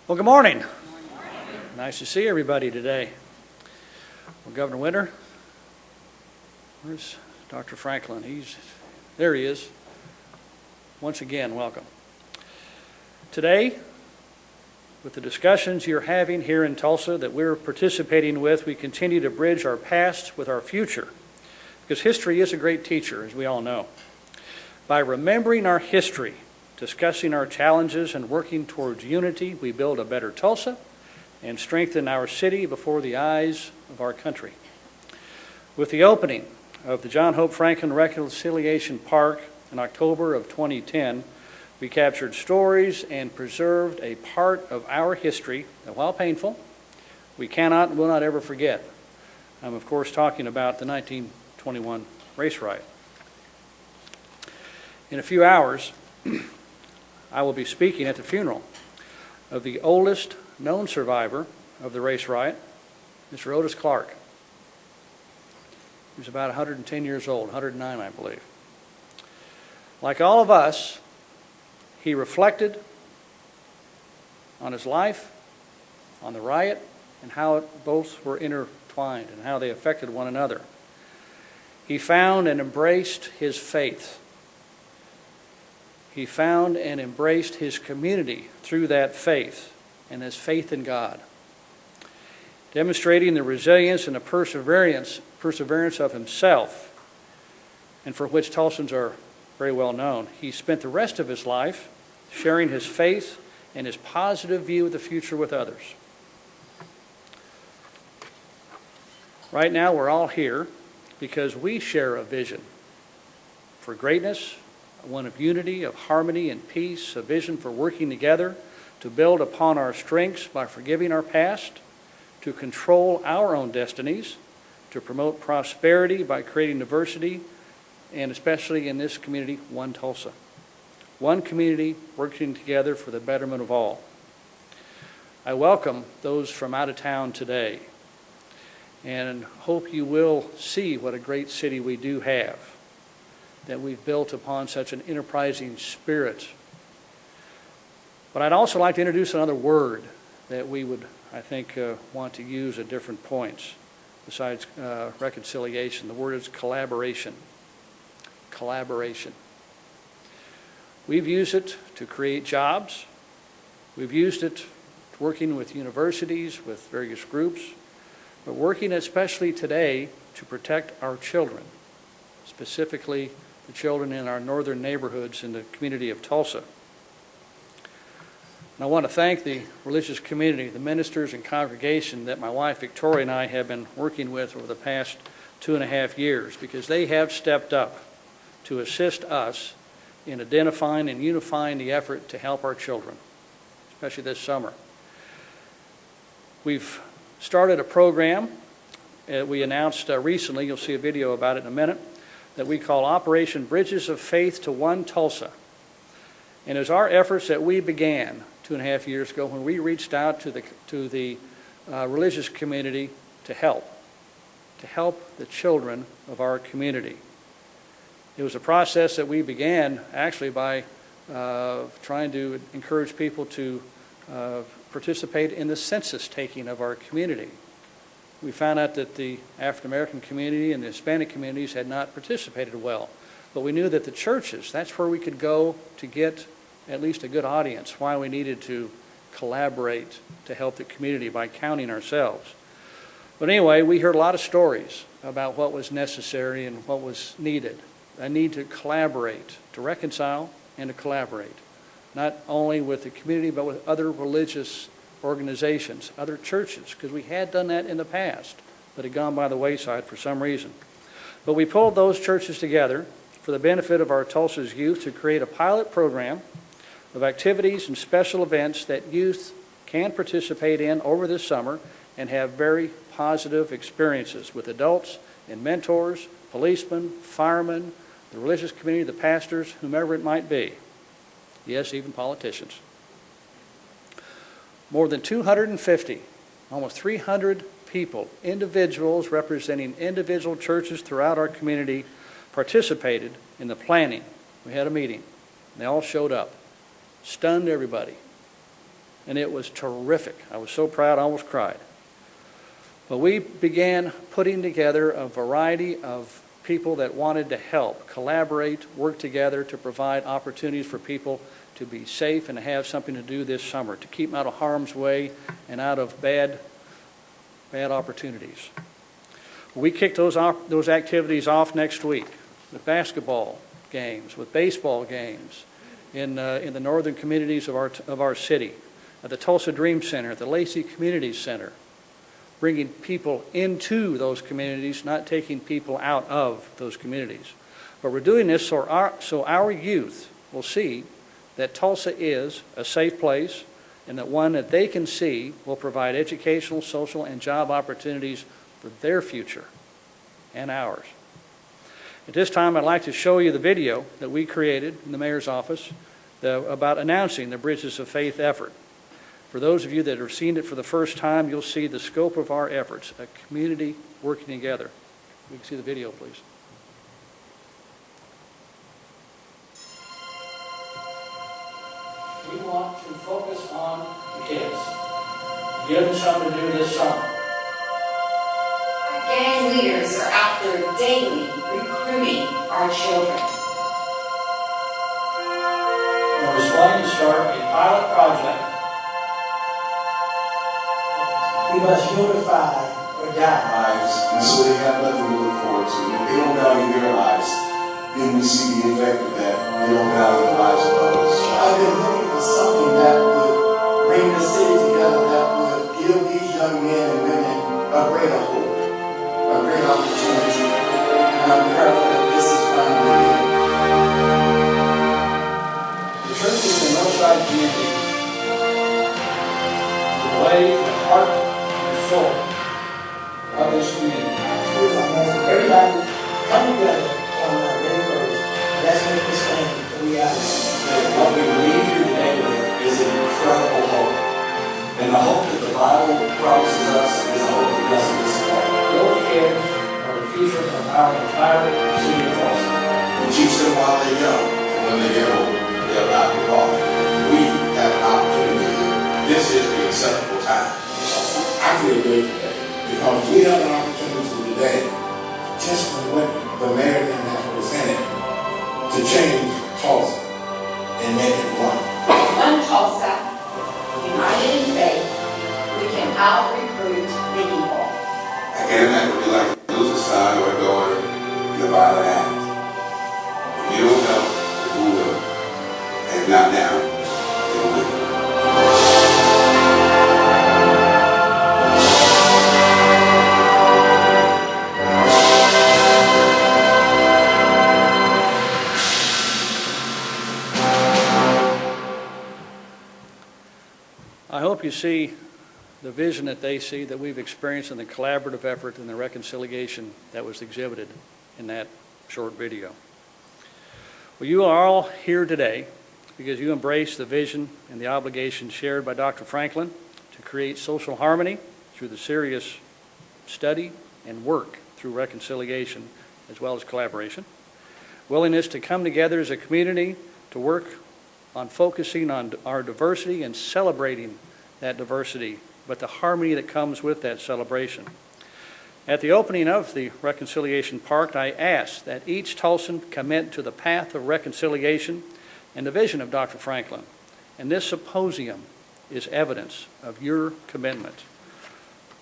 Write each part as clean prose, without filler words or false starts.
Well, good morning. Nice to see everybody today. Well, Governor Winter, where's Dr. Franklin? There he is. Once again, welcome. Today, with the discussions you're having here in Tulsa that we're participating with, we continue to bridge our past with our future, because history is a great teacher, as we all know. By remembering our history, discussing our challenges, and working towards unity, we build a better Tulsa and strengthen our city before the eyes of our country. With the opening of the John Hope Franklin Reconciliation Park in October of 2010, we captured stories and preserved a part of our history that, while painful, we cannot and will not ever forget. I'm, of course, talking about the 1921 race riot. In a few hours, I will be speaking at the funeral of the oldest known survivor of the race riot, Mr. Otis Clark. He was about 110 years old, 109, I believe. Like all of us, he reflected on his life, on the riot, and how both were intertwined and how they affected one another. He found and embraced his faith. He found and embraced his community through that faith and his faith in God, demonstrating the resilience and the perseverance of himself, and for which Tulsans are very well known. He spent the rest of his life sharing his faith and his positive view of the future with others. Right now, we're all here because we share a vision for greatness, one of unity, of harmony and peace, a vision for working together to build upon our strengths by forgiving our past, to control our own destinies, to promote prosperity by creating diversity, and especially in this community, one Tulsa. One community working together for the betterment of all. I welcome those from out of town today and hope you will see what a great city we do have, that we've built upon such an enterprising spirit. But I'd also like to introduce another word that we would, I think, want to use at different points besides reconciliation. The word is collaboration. Collaboration. We've used it to create jobs. We've used it working with universities, with various groups, but working especially today to protect our children, specifically the children in our northern neighborhoods in the community of Tulsa. And I want to thank the religious community, the ministers and congregation that my wife Victoria and I have been working with over the past 2.5 years, because they have stepped up to assist us in identifying and unifying the effort to help our children, especially this summer. We've started a program we announced recently, you'll see a video about it in a minute, that we call Operation Bridges of Faith to One Tulsa. And it was our efforts that we began 2.5 years ago when we reached out to the religious community to help the children of our community. It was a process that we began actually by trying to encourage people to participate in the census taking of our community. We found out that the African American community and the Hispanic communities had not participated well. But we knew that the churches, that's where we could go to get at least a good audience, why we needed to collaborate to help the community by counting ourselves. But anyway, we heard a lot of stories about what was necessary and what was needed. A need to collaborate, to reconcile and to collaborate, not only with the community but with other religious organizations, other churches, because we had done that in the past, but had gone by the wayside for some reason. But we pulled those churches together for the benefit of our Tulsa's youth to create a pilot program of activities and special events that youth can participate in over this summer and have very positive experiences with adults and mentors, policemen, firemen, the religious community, the pastors, whomever it might be. Yes, even politicians. More than 250, almost 300 people, individuals representing individual churches throughout our community, participated in the planning. We had a meeting. And they all showed up. Stunned everybody. and it was terrific. I was so proud I almost cried. But we began putting together a variety of people that wanted to help, collaborate, work together to provide opportunities for people to be safe and to have something to do this summer, to keep them out of harm's way and out of bad opportunities. We kicked those activities off next week with basketball games, with baseball games in the northern communities of our city, at the Tulsa Dream Center, at the Lacey Community Center, bringing people into those communities, not taking people out of those communities. But we're doing this so our youth will see that Tulsa is a safe place and that one that they can see will provide educational, social, and job opportunities for their future and ours. At this time, I'd like to show you the video that we created in the mayor's office about announcing the Bridges of Faith effort. For those of you that are seeing it for the first time, you'll see the scope of our efforts, a community working together. We can see the video, please. We want to focus on the kids. Give them something to do this summer. Gang leaders are out there daily recruiting our children. We're going to start a pilot project. We must unify or die. Lives, and so they have nothing to look forward to. If they don't value their lives, then we see the effect of that. They don't value the lives of others. I've been looking for something that would bring the city together, that would give these young men and women a greater hope, a great opportunity. And I'm grateful that this is finally here. The church is the Northside community. The way, the heart, and the soul of this community. Everybody come together on May 1st. Let's make this thing a reality. What we leave here today with is an incredible hope. And the hope that the Bible promises us is a hope that doesn't disappoint. Those kids are the future of our entire city of Tulsa. We teach them while they're young, and when they get old, they'll not be wrong. We have an opportunity here. This is the acceptable time. I feel great today because we have an opportunity today, just from what the mayor and has presented, to change Tulsa and make it one. One Tulsa, united in faith, we can out-recruit the evil. I can't imagine what it'd be like to lose a son or a daughter in a violent act. If you don't help, who will? And not now, then when? I hope you see the vision that they see that we've experienced in the collaborative effort and the reconciliation that was exhibited in that short video. Well, you are all here today because you embrace the vision and the obligation shared by Dr. Franklin to create social harmony through the serious study and work through reconciliation as well as collaboration. Willingness to come together as a community to work on focusing on our diversity and celebrating that diversity, but the harmony that comes with that celebration. At the opening of the Reconciliation Park, I asked that each Tulsan commit to the path of reconciliation and the vision of Dr. Franklin. And this symposium is evidence of your commitment.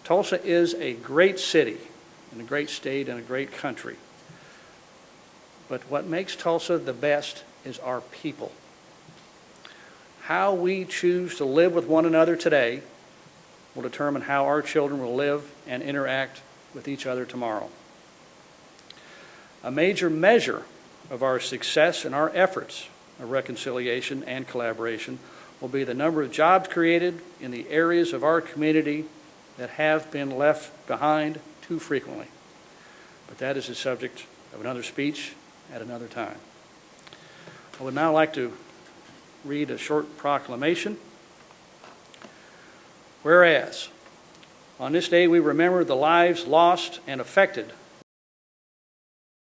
Tulsa is a great city and a great state and a great country. But what makes Tulsa the best is our people. How we choose to live with one another today will determine how our children will live and interact with each other tomorrow. A major measure of our success in our efforts of reconciliation and collaboration will be the number of jobs created in the areas of our community that have been left behind too frequently. But that is the subject of another speech at another time. I would now like to read a short proclamation. Whereas, on this day we remember the lives lost and affected